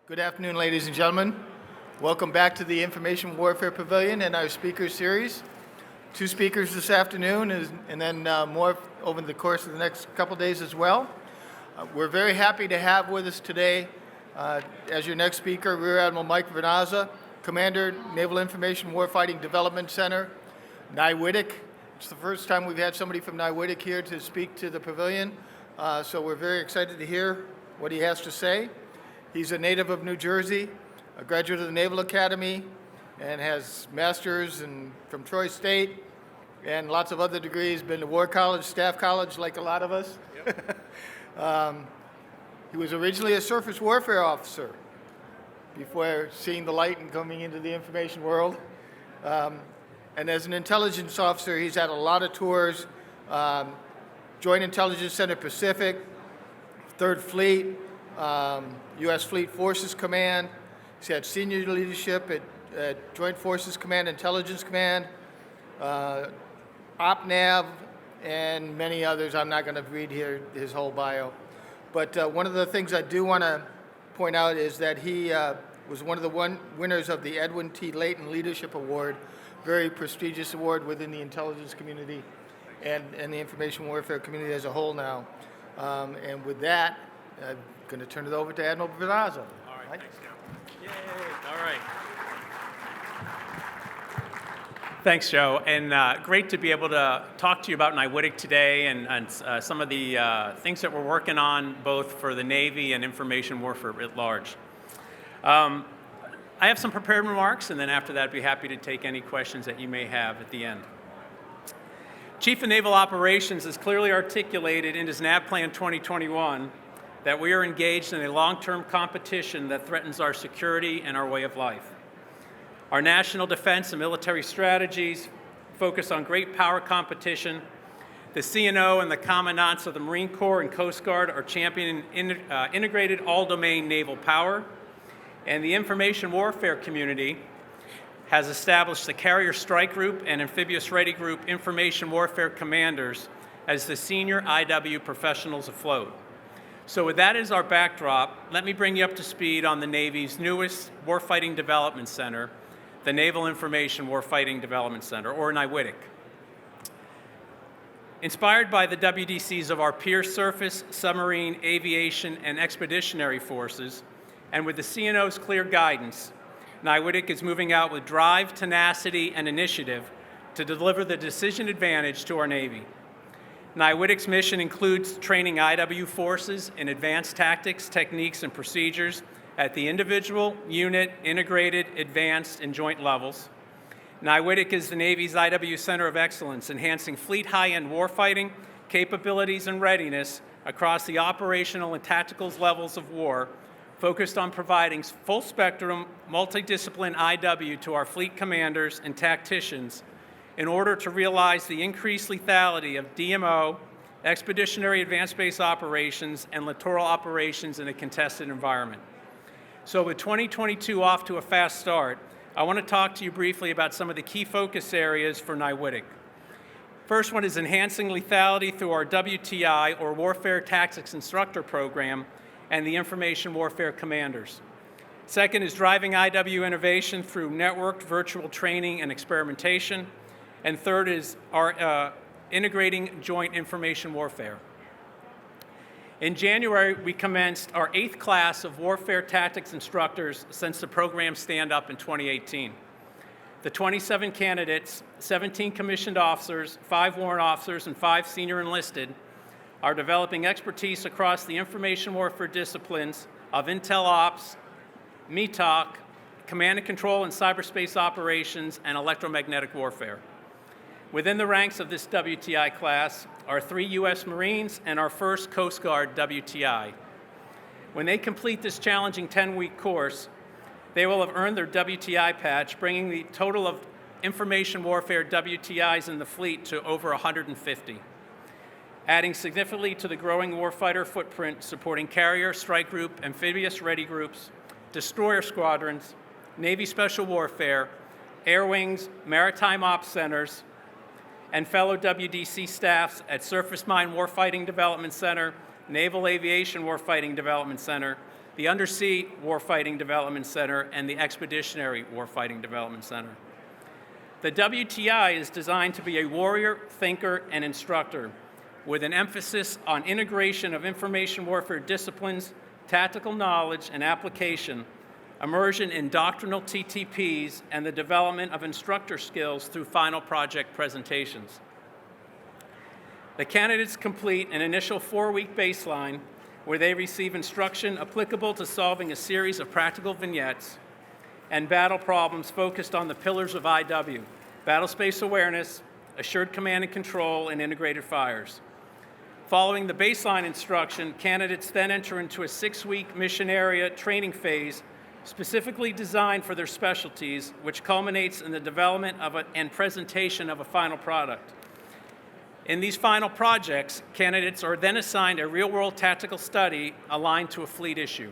Good afternoon, ladies and gentlemen. Welcome back to the Information Warfare Pavilion and our speaker series. Two speakers this afternoon and then more over the course of the next couple days as well. We're very happy to have with us today as your next speaker, Rear Admiral Mike Vernazza, Commander, Naval Information Warfighting Development Center, NIW. It's the first time we've had somebody from NIW here to speak to the pavilion, so we're very excited to hear what he has to say. He's a native of New Jersey, a graduate of the Naval Academy, and has masters from Troy State and lots of other degrees. Been to War College, Staff College, like a lot of us. Yep. He was originally a surface warfare officer before seeing the light and coming into the information world. And as an intelligence officer, he's had a lot of tours, Joint Intelligence Center Pacific, 3rd Fleet, U.S. Fleet Forces Command. He's had senior leadership at Joint Forces Command, Intelligence Command, OpNav, and many others. I'm not going to read here his whole bio. But one of the things I do want to point out is that he was one of the winners of the Edwin T. Layton Leadership Award, very prestigious award within the intelligence community and the information warfare community as a whole now. And with that, I'm going to turn it over to Admiral Vernazza. All right, thanks, Joe. Yay! All right. Thanks, Joe, and great to be able to talk to you about NIW today and some of the things that we're working on, both for the Navy and information warfare at large. I have some prepared remarks, and then after that, I'd be happy to take any questions that you may have at the end. Chief of Naval Operations has clearly articulated in his NAV Plan 2021 that we are engaged in a long-term competition that threatens our security and our way of life. Our national defense and military strategies focus on great power competition. The CNO and the commandants of the Marine Corps and Coast Guard are championing integrated all-domain naval power, and the information warfare community has established the Carrier Strike Group and Amphibious Ready Group Information Warfare Commanders as the senior IW professionals afloat. So with that as our backdrop, let me bring you up to speed on the Navy's newest Warfighting Development Center, the Naval Information Warfighting Development Center, or NIW. Inspired by the WDCs of our peer surface, submarine, aviation, and expeditionary forces, and with the CNO's clear guidance, NIW is moving out with drive, tenacity, and initiative to deliver the decision advantage to our Navy. NIW's mission includes training IW forces in advanced tactics, techniques, and procedures at the individual, unit, integrated, advanced, and joint levels. NIW is the Navy's IW Center of Excellence, enhancing fleet high-end warfighting capabilities and readiness across the operational and tactical levels of war, focused on providing full-spectrum, multidiscipline IW to our fleet commanders and tacticians in order to realize the increased lethality of DMO, expeditionary advanced base operations, and littoral operations in a contested environment. So with 2022 off to a fast start, I want to talk to you briefly about some of the key focus areas for NIW. First one is enhancing lethality through our WTI, or Warfare Tactics Instructor Program, and the Information Warfare Commanders. Second is driving IW innovation through networked virtual training and experimentation. And third is our integrating joint information warfare. In January, we commenced our 8th class of Warfare Tactics Instructors since the program stand-up in 2018. The 27 candidates, 17 commissioned officers, 5 warrant officers, and 5 senior enlisted are developing expertise across the information warfare disciplines of Intel Ops, METOC, command and control and cyberspace operations, and electromagnetic warfare. Within the ranks of this WTI class are 3 U.S. Marines and our first Coast Guard WTI. When they complete this challenging 10-week course, they will have earned their WTI patch, bringing the total of information warfare WTIs in the fleet to over 150, adding significantly to the growing warfighter footprint supporting Carrier, Strike Group, Amphibious Ready Groups, Destroyer Squadrons, Navy Special Warfare, Air Wings, Maritime Ops Centers, and fellow WDC staffs at Surface Mine Warfighting Development Center, Naval Aviation Warfighting Development Center, the Undersea Warfighting Development Center, and the Expeditionary Warfighting Development Center. The WTI is designed to be a warrior, thinker, and instructor, with an emphasis on integration of information warfare disciplines, tactical knowledge and application, immersion in doctrinal TTPs, and the development of instructor skills through final project presentations. The candidates complete an initial 4-week baseline where they receive instruction applicable to solving a series of practical vignettes and battle problems focused on the pillars of IW: battle space awareness, assured command and control, and integrated fires. Following the baseline instruction, candidates then enter into a 6-week mission area training phase specifically designed for their specialties, which culminates in the development and presentation of a final product. In these final projects, candidates are then assigned a real-world tactical study aligned to a fleet issue.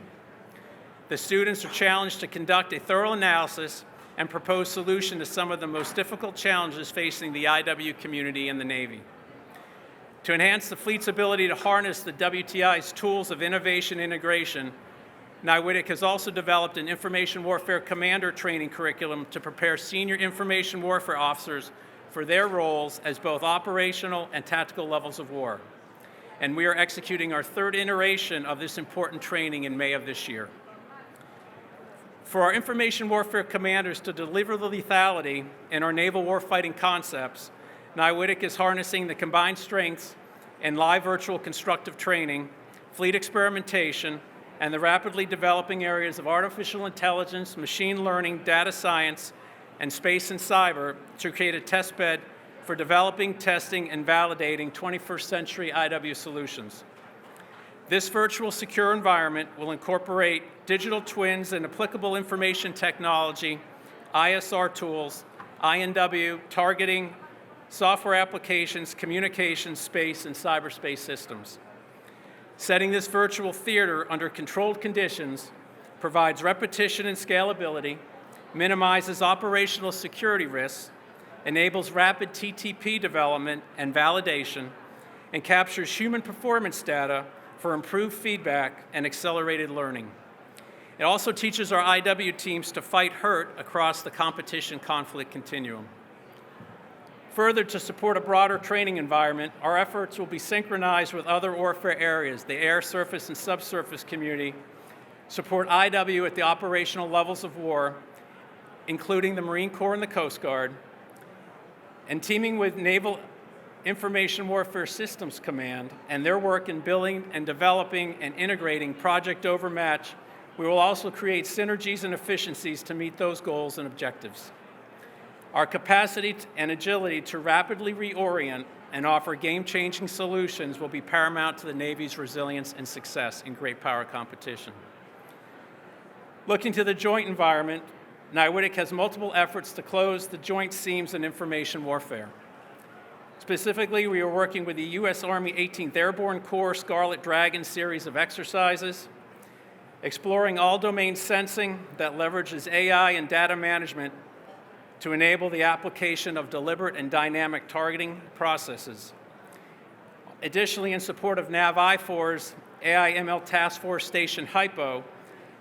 The students are challenged to conduct a thorough analysis and propose solution to some of the most difficult challenges facing the IW community and the Navy. To enhance the fleet's ability to harness the WTI's tools of innovation and integration, NIW has also developed an information warfare commander training curriculum to prepare senior information warfare officers for their roles as both operational and tactical levels of war. And we are executing our 3rd iteration of this important training in May of this year. For our information warfare commanders to deliver the lethality in our naval warfighting concepts, NIW is harnessing the combined strengths in live virtual constructive training, fleet experimentation, and the rapidly developing areas of artificial intelligence, machine learning, data science, and space and cyber to create a test bed for developing, testing, and validating 21st century IW solutions. This virtual secure environment will incorporate digital twins and applicable information technology, ISR tools, INW, targeting, software applications, communications, space, and cyberspace systems. Setting this virtual theater under controlled conditions provides repetition and scalability, minimizes operational security risks, enables rapid TTP development and validation, and captures human performance data for improved feedback and accelerated learning. It also teaches our IW teams to fight hurt across the competition conflict continuum. Further, to support a broader training environment, our efforts will be synchronized with other warfare areas, the air, surface, and subsurface community, support IW at the operational levels of war, including the Marine Corps and the Coast Guard, and teaming with Naval Information Warfare Systems Command and their work in building and developing and integrating Project Overmatch, we will also create synergies and efficiencies to meet those goals and objectives. Our capacity and agility to rapidly reorient and offer game-changing solutions will be paramount to the Navy's resilience and success in great power competition. Looking to the joint environment, NIW has multiple efforts to close the joint seams in information warfare. Specifically, we are working with the U.S. Army 18th Airborne Corps Scarlet Dragon series of exercises, exploring all-domain sensing that leverages AI and data management to enable the application of deliberate and dynamic targeting processes. Additionally, in support of NAV-I4's AI/ML Task Force Station Hypo,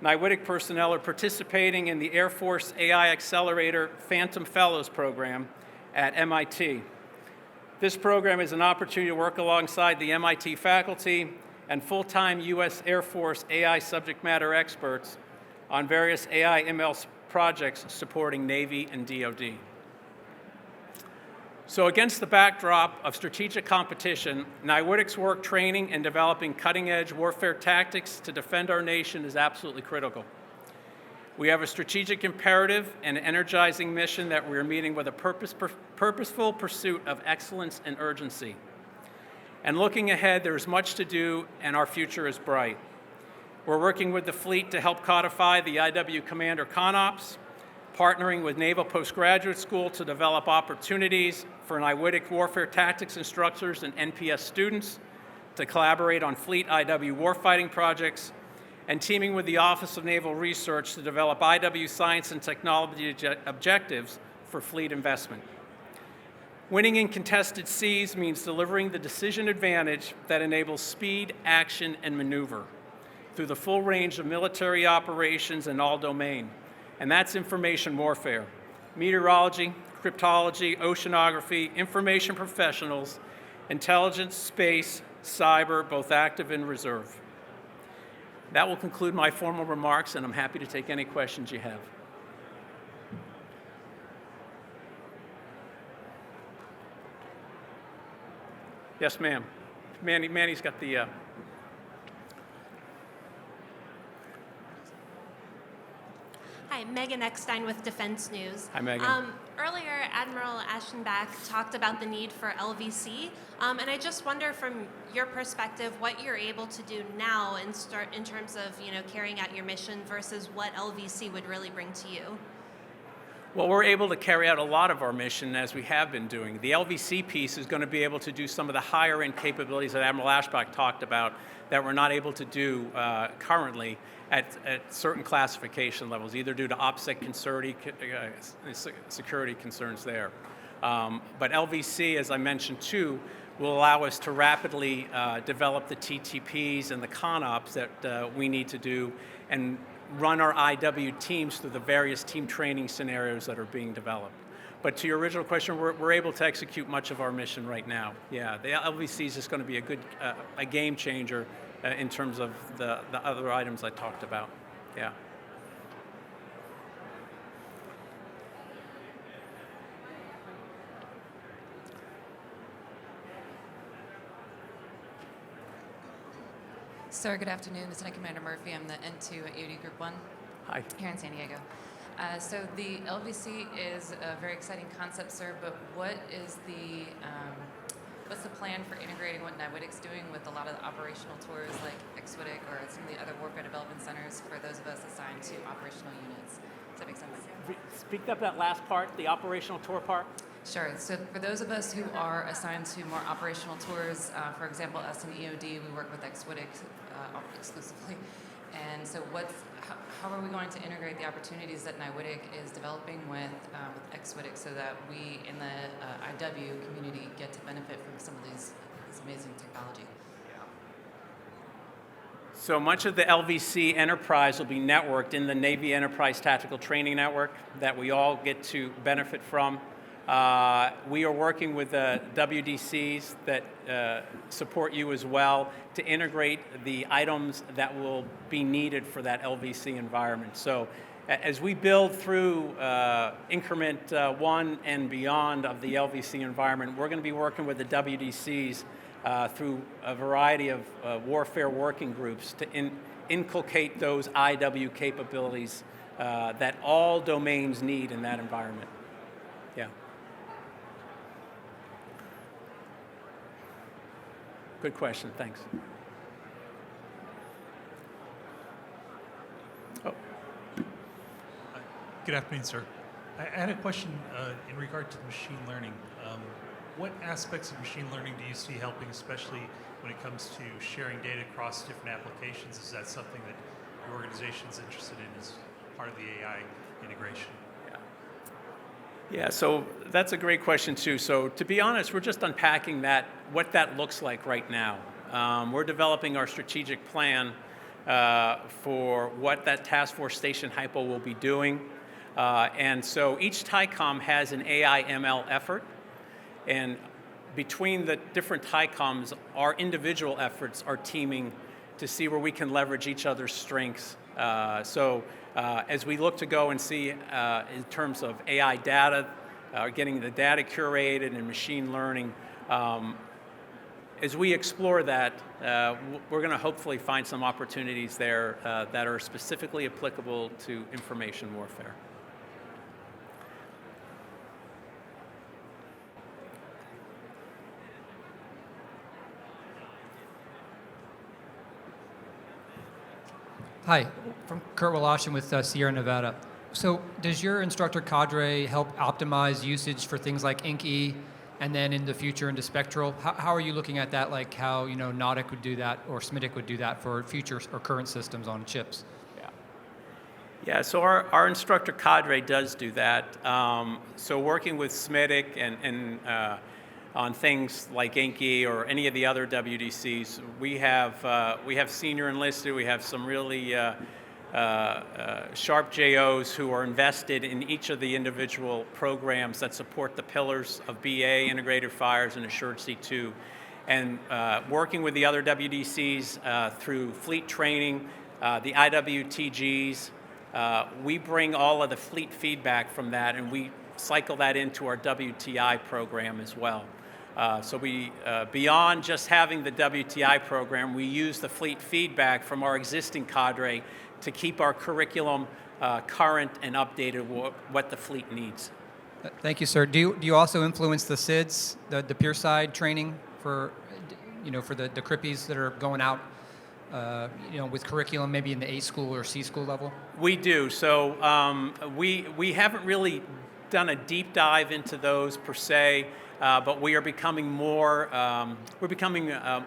NIW personnel are participating in the Air Force AI Accelerator Phantom Fellows program at MIT. This program is an opportunity to work alongside the MIT faculty and full-time U.S. Air Force AI subject matter experts on various AI/ML projects supporting Navy and DoD. So against the backdrop of strategic competition, NIW's work training and developing cutting-edge warfare tactics to defend our nation is absolutely critical. We have a strategic imperative and an energizing mission that we are meeting with a purposeful pursuit of excellence and urgency. And looking ahead, there is much to do, and our future is bright. We're working with the fleet to help codify the IW Commander ConOps, partnering with Naval Postgraduate School to develop opportunities for NIW warfare tactics instructors and NPS students to collaborate on fleet IW warfighting projects, and teaming with the Office of Naval Research to develop IW science and technology objectives for fleet investment. Winning in contested seas means delivering the decision advantage that enables speed, action, and maneuver through the full range of military operations and all domain. And that's information warfare. Meteorology, cryptology, oceanography, information professionals, intelligence, space, cyber, both active and reserve. That will conclude my formal remarks, and I'm happy to take any questions you have. Yes, ma'am. Manny's got the... Hi, Megan Eckstein with Defense News. Hi, Megan. Earlier, Admiral Aschenbach talked about the need for LVC, and I just wonder, from your perspective, what you're able to do now in terms of carrying out your mission versus what LVC would really bring to you. Well, we're able to carry out a lot of our mission as we have been doing. The LVC piece is going to be able to do some of the higher end capabilities that Admiral Aschenbach talked about that we're not able to do currently at certain classification levels, either due to OPSEC security concerns there. But LVC, as I mentioned too, will allow us to rapidly develop the TTPs and the CONOPs that we need to do and run our IW teams through the various team training scenarios that are being developed. But to your original question, we're able to execute much of our mission right now. Yeah, the LVC is just going to be a game changer in terms of the other items I talked about. Yeah. Sir, good afternoon. Lieutenant Commander Murphy. I'm the N2 at EOD Group 1 Hi. here in San Diego. So the LVC is a very exciting concept, sir, but what's the plan for integrating what NIWD's doing with a lot of the operational tours like XWDC or some of the other warfare development centers for those of us assigned to operational units? Does that make sense? Speak up that last part, the operational tour part. Sure. So for those of us who are assigned to more operational tours, for example, us in EOD, we work with XWDC exclusively. And so how are we going to integrate the opportunities that NIWDC is developing with XWDC so that we in the IW community get to benefit from some of these amazing technology? So much of the LVC enterprise will be networked in the Navy Enterprise Tactical Training Network that we all get to benefit from. We are working with the WDCs that support you as well to integrate the items that will be needed for that LVC environment. So as we build through increment 1 and beyond of the LVC environment, we're going to be working with the WDCs through a variety of warfare working groups to inculcate those IW capabilities that all domains need in that environment. Yeah. Good question, thanks. Oh. Good afternoon, sir. I had a question in regard to machine learning. What aspects of machine learning do you see helping, especially when it comes to sharing data across different applications? Is that something that your organization is interested in as part of the AI integration? Yeah, so that's a great question too. So to be honest, we're just unpacking what that looks like right now. We're developing our strategic plan for what that task force station hypo will be doing. And so each TICOM has an AI ML effort. And between the different TICOMs, our individual efforts are teaming to see where we can leverage each other's strengths. As we look to go and see in terms of AI data, getting the data curated and machine learning, as we explore that, we're going to hopefully find some opportunities there that are specifically applicable to information warfare. Hi, from Kurt Wolashin with Sierra Nevada. So does your instructor cadre help optimize usage for things like INC-E and then in the future into Spectral? How are you looking at that, like how Nautic would do that or SMITIC would do that for future or current systems on chips? Yeah, so our instructor cadre does do that. So working with SMITIC and on things like Inky or any of the other WDCs. We have senior enlisted. We have some really sharp JOs who are invested in each of the individual programs that support the pillars of BA, integrated fires, and assured C2. And working with the other WDCs through fleet training, the IWTGs, we bring all of the fleet feedback from that, and we cycle that into our WTI program as well. So we, beyond just having the WTI program, we use the fleet feedback from our existing cadre to keep our curriculum current and updated what the fleet needs. Thank you, sir. Do you also influence the SIDS, the peer side training for, for the Crippies that are going out, with curriculum maybe in the A school or C school level? We do. So we haven't really done a deep dive into those per se, but we are becoming more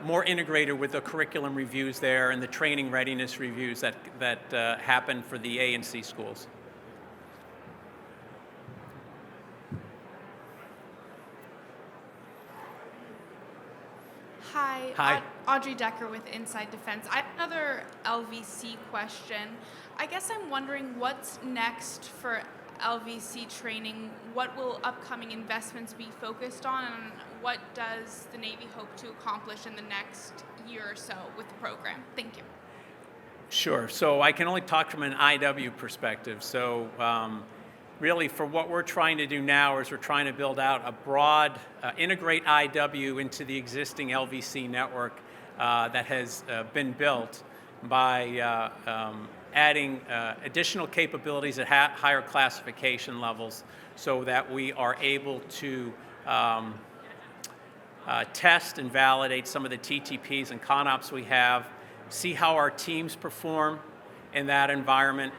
more integrated with the curriculum reviews there and the training readiness reviews that happen for the A and C schools. Hi. Audrey Decker with Inside Defense. I have another LVC question. I guess I'm wondering what's next for LVC training? What will upcoming investments be focused on, and what does the Navy hope to accomplish in the next year or so with the program? Thank you. Sure. So I can only talk from an IW perspective. So really for what we're trying to do now is we're trying to build out a broad, integrate IW into the existing LVC network that has been built by adding additional capabilities at higher classification levels so that we are able to test and validate some of the TTPs and CONOPs we have, see how our teams perform in that environment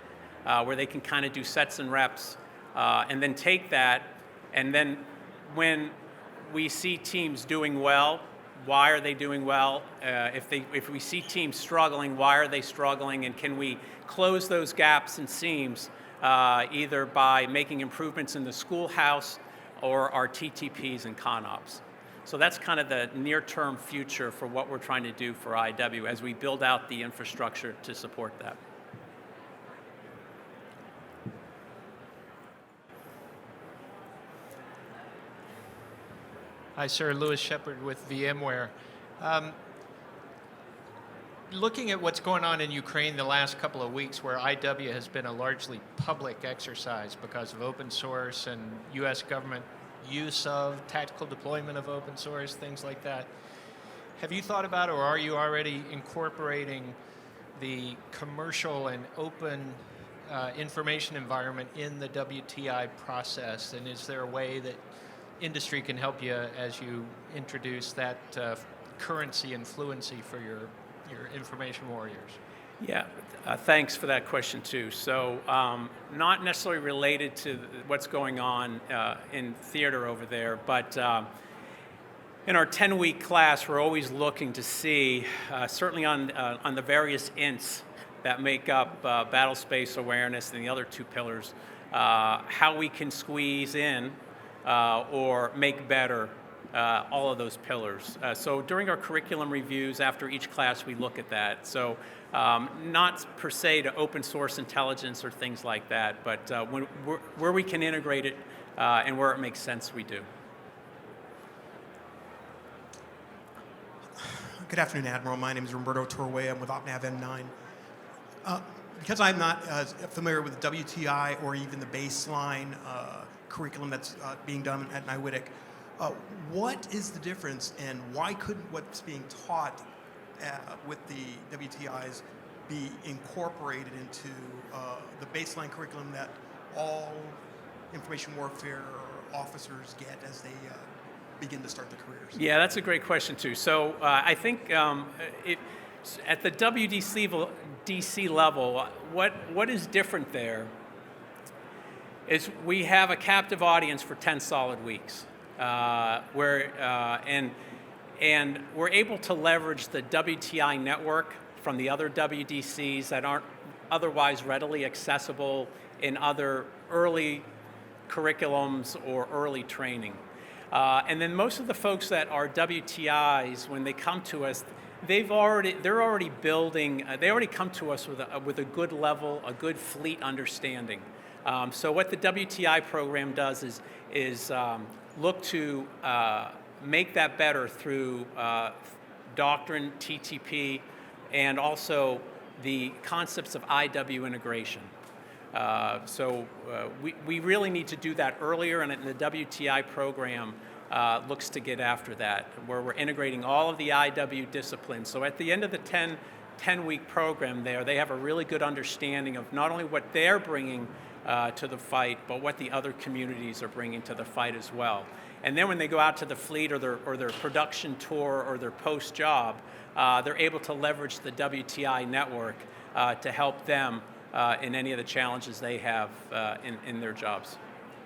where they can kind of do sets and reps, and then take that, and then when we see teams doing well, why are they doing well? If we see teams struggling, why are they struggling? And can we close those gaps and seams either by making improvements in the schoolhouse or our TTPs and CONOPs? So that's kind of the near-term future for what we're trying to do for IW as we build out the infrastructure to support that. Hi, sir. Louis Shepard with VMware. Looking at what's going on in Ukraine the last couple of weeks, where IW has been a largely public exercise because of open source and U.S. government use of tactical deployment of open source, things like that. Have you thought about, or are you already incorporating the commercial and open information environment in the WTI process? And is there a way that industry can help you as you introduce that currency and fluency for your information warriors? Yeah, thanks for that question too. So not necessarily related to what's going on in theater over there, but in our 10-week class, we're always looking to see, certainly on the various INTs that make up battle space awareness and the other two pillars, how we can squeeze in or make better all of those pillars. So during our curriculum reviews, after each class, we look at that. So not per se to open source intelligence or things like that, but where we can integrate it and where it makes sense, we do. Good afternoon, Admiral. My name is Roberto Torway. I'm with OpNav M9. Because I'm not as familiar with WTI or even the baseline curriculum that's being done at NIW, what is the difference, and why couldn't what's being taught with the WTIs be incorporated into the baseline curriculum that all information warfare officers get as they begin to start their careers? Yeah, that's a great question too. So I think at the WDC level, what is different there is we have a captive audience for 10 solid weeks, and we're able to leverage the WTI network from the other WDCs that aren't otherwise readily accessible in other early curriculums or early training. And then most of the folks that are WTIs, when they come to us, they're already building. They already come to us with a good level, a good fleet understanding. So what the WTI program does is look to make that better through doctrine, TTP, and also the concepts of IW integration. We really need to do that earlier, and the WTI program looks to get after that, where we're integrating all of the IW disciplines. So at the end of the 10-week program there, they have a really good understanding of not only what they're bringing to the fight, but what the other communities are bringing to the fight as well. And then when they go out to the fleet or their production tour or their post-job, they're able to leverage the WTI network to help them in any of the challenges they have in their jobs.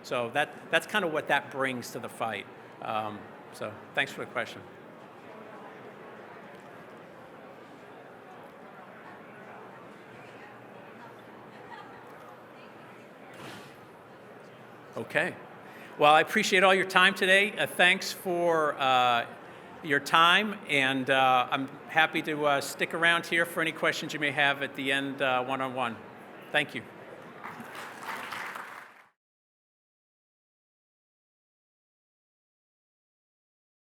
So that's kind of what that brings to the fight. So thanks for the question. Okay. Well, I appreciate all your time today. Thanks for your time, and I'm happy to stick around here for any questions you may have at the end one-on-one. Thank you.